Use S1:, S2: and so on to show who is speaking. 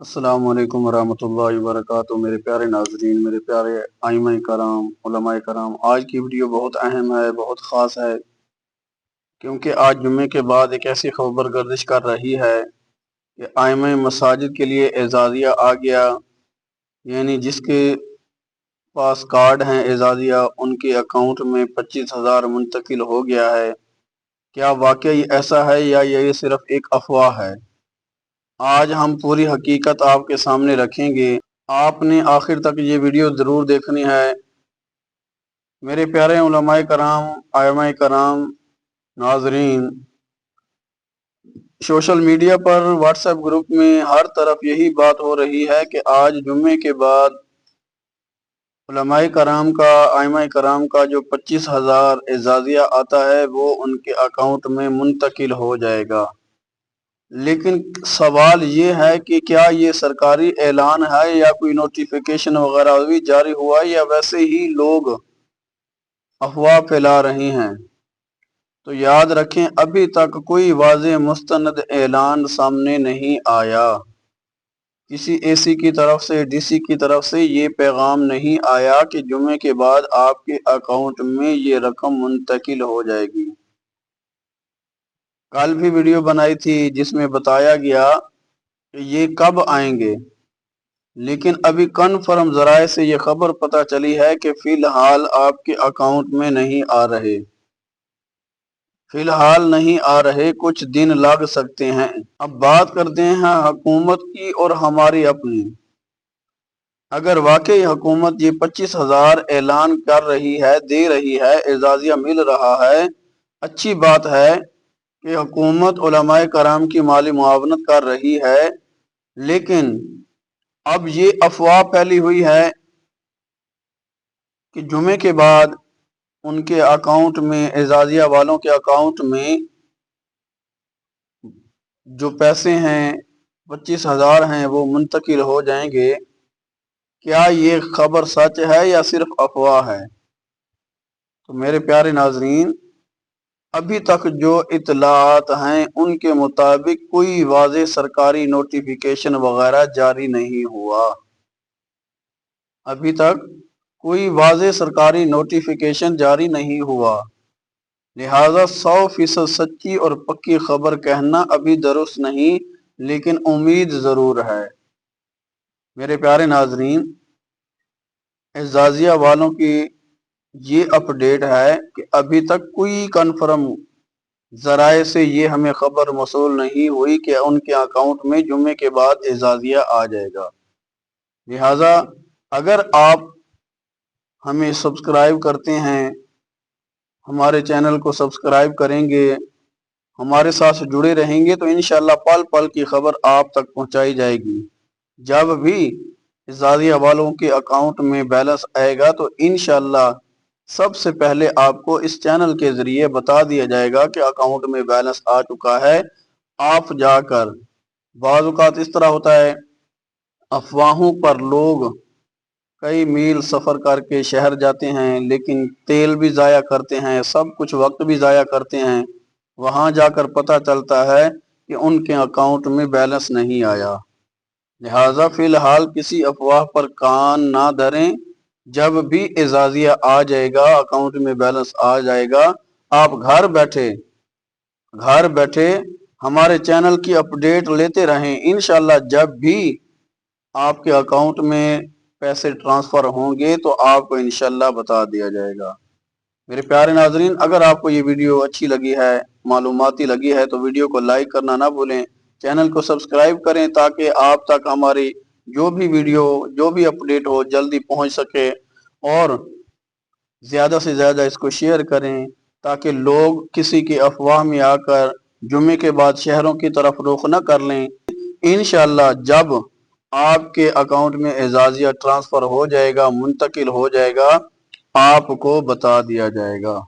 S1: السلام علیکم ورحمۃ اللہ وبرکاتہ۔ میرے پیارے ناظرین، میرے پیارے ائمہ کرام، علماء کرام، آج کی ویڈیو بہت اہم ہے، بہت خاص ہے، کیونکہ آج جمعے کے بعد ایک ایسی خبر گردش کر رہی ہے کہ ائمہ مساجد کے لیے اعزازیہ آ گیا، یعنی جس کے پاس کارڈ ہیں اعزازیہ، ان کے اکاؤنٹ میں 25,000 منتقل ہو گیا ہے۔ کیا واقعی ایسا ہے یا یہ صرف ایک افواہ ہے؟ آج ہم پوری حقیقت آپ کے سامنے رکھیں گے۔ آپ نے آخر تک یہ ویڈیو ضرور دیکھنی ہے۔ میرے پیارے علماء کرام، ائمہ کرام، ناظرین، سوشل میڈیا پر، واٹس ایپ گروپ میں ہر طرف یہی بات ہو رہی ہے کہ آج جمعے کے بعد علماء کرام کا، ائمہ کرام کا جو 25,000 اعزازیہ آتا ہے وہ ان کے اکاؤنٹ میں منتقل ہو جائے گا۔ لیکن سوال یہ ہے کہ کیا یہ سرکاری اعلان ہے یا کوئی نوٹیفیکیشن وغیرہ بھی جاری ہوا ہے یا ویسے ہی لوگ افواہ پھیلا رہے ہیں؟ تو یاد رکھیں، ابھی تک کوئی واضح مستند اعلان سامنے نہیں آیا۔ کسی اے سی کی طرف سے، ڈی سی کی طرف سے یہ پیغام نہیں آیا کہ جمعے کے بعد آپ کے اکاؤنٹ میں یہ رقم منتقل ہو جائے گی۔ کل بھی ویڈیو بنائی تھی جس میں بتایا گیا کہ یہ کب آئیں گے، لیکن ابھی کنفرم ذرائع سے یہ خبر پتہ چلی ہے کہ فی الحال آپ کے اکاؤنٹ میں نہیں آ رہے۔ فی الحال نہیں آ رہے، کچھ دن لگ سکتے ہیں۔ اب بات کرتے ہیں حکومت کی اور ہماری اپنی۔ اگر واقعی حکومت یہ 25,000 اعلان کر رہی ہے، دے رہی ہے، اعزازیہ مل رہا ہے، اچھی بات ہے کہ حکومت علماء کرام کی مالی معاونت کر رہی ہے، لیکن اب یہ افواہ پھیلی ہوئی ہے کہ جمعے کے بعد ان کے اکاؤنٹ میں، اعزازیہ والوں کے اکاؤنٹ میں جو پیسے ہیں 25,000 ہیں وہ منتقل ہو جائیں گے۔ کیا یہ خبر سچ ہے یا صرف افواہ ہے؟ تو میرے پیارے ناظرین، ابھی تک جو اطلاعات ہیں ان کے مطابق کوئی واضح سرکاری نوٹیفیکیشن وغیرہ جاری نہیں ہوا۔ ابھی تک کوئی واضح سرکاری نوٹیفیکیشن جاری نہیں ہوا، لہٰذا 100% سچی اور پکی خبر کہنا ابھی درست نہیں، لیکن امید ضرور ہے۔ میرے پیارے ناظرین، اعزازیہ والوں کی یہ اپڈیٹ ہے کہ ابھی تک کوئی کنفرم ذرائع سے یہ ہمیں خبر موصول نہیں ہوئی کہ ان کے اکاؤنٹ میں جمعے کے بعد اعزازیہ آ جائے گا۔ لہٰذا اگر آپ ہمیں سبسکرائب کرتے ہیں، ہمارے چینل کو سبسکرائب کریں گے، ہمارے ساتھ جڑے رہیں گے تو انشاءاللہ پل پل کی خبر آپ تک پہنچائی جائے گی۔ جب بھی اعزازیہ والوں کے اکاؤنٹ میں بیلنس آئے گا تو انشاءاللہ سب سے پہلے آپ کو اس چینل کے ذریعے بتا دیا جائے گا کہ اکاؤنٹ میں بیلنس آ چکا ہے۔ آپ جا کر، بعض اوقات اس طرح ہوتا ہے، افواہوں پر لوگ کئی میل سفر کر کے شہر جاتے ہیں، لیکن تیل بھی ضائع کرتے ہیں، سب کچھ وقت بھی ضائع کرتے ہیں، وہاں جا کر پتہ چلتا ہے کہ ان کے اکاؤنٹ میں بیلنس نہیں آیا۔ لہٰذا فی الحال کسی افواہ پر کان نہ دھریں۔ جب بھی اعزازیہ آ جائے گا، اکاؤنٹ میں بیلنس آ جائے گا، آپ گھر بیٹھے ہمارے چینل کی اپڈیٹ لیتے رہیں۔ انشاءاللہ جب بھی آپ کے اکاؤنٹ میں پیسے ٹرانسفر ہوں گے تو آپ کو انشاءاللہ بتا دیا جائے گا۔ میرے پیارے ناظرین، اگر آپ کو یہ ویڈیو اچھی لگی ہے، معلوماتی لگی ہے، تو ویڈیو کو لائک کرنا نہ بھولیں، چینل کو سبسکرائب کریں تاکہ آپ تک ہماری جو بھی ویڈیو، جو بھی اپڈیٹ ہو جلدی پہنچ سکے، اور زیادہ سے زیادہ اس کو شیئر کریں تاکہ لوگ کسی کی افواہ میں آ کر جمعے کے بعد شہروں کی طرف رخ نہ کر لیں۔ انشاءاللہ جب آپ کے اکاؤنٹ میں اعزازیہ ٹرانسفر ہو جائے گا، منتقل ہو جائے گا، آپ کو بتا دیا جائے گا۔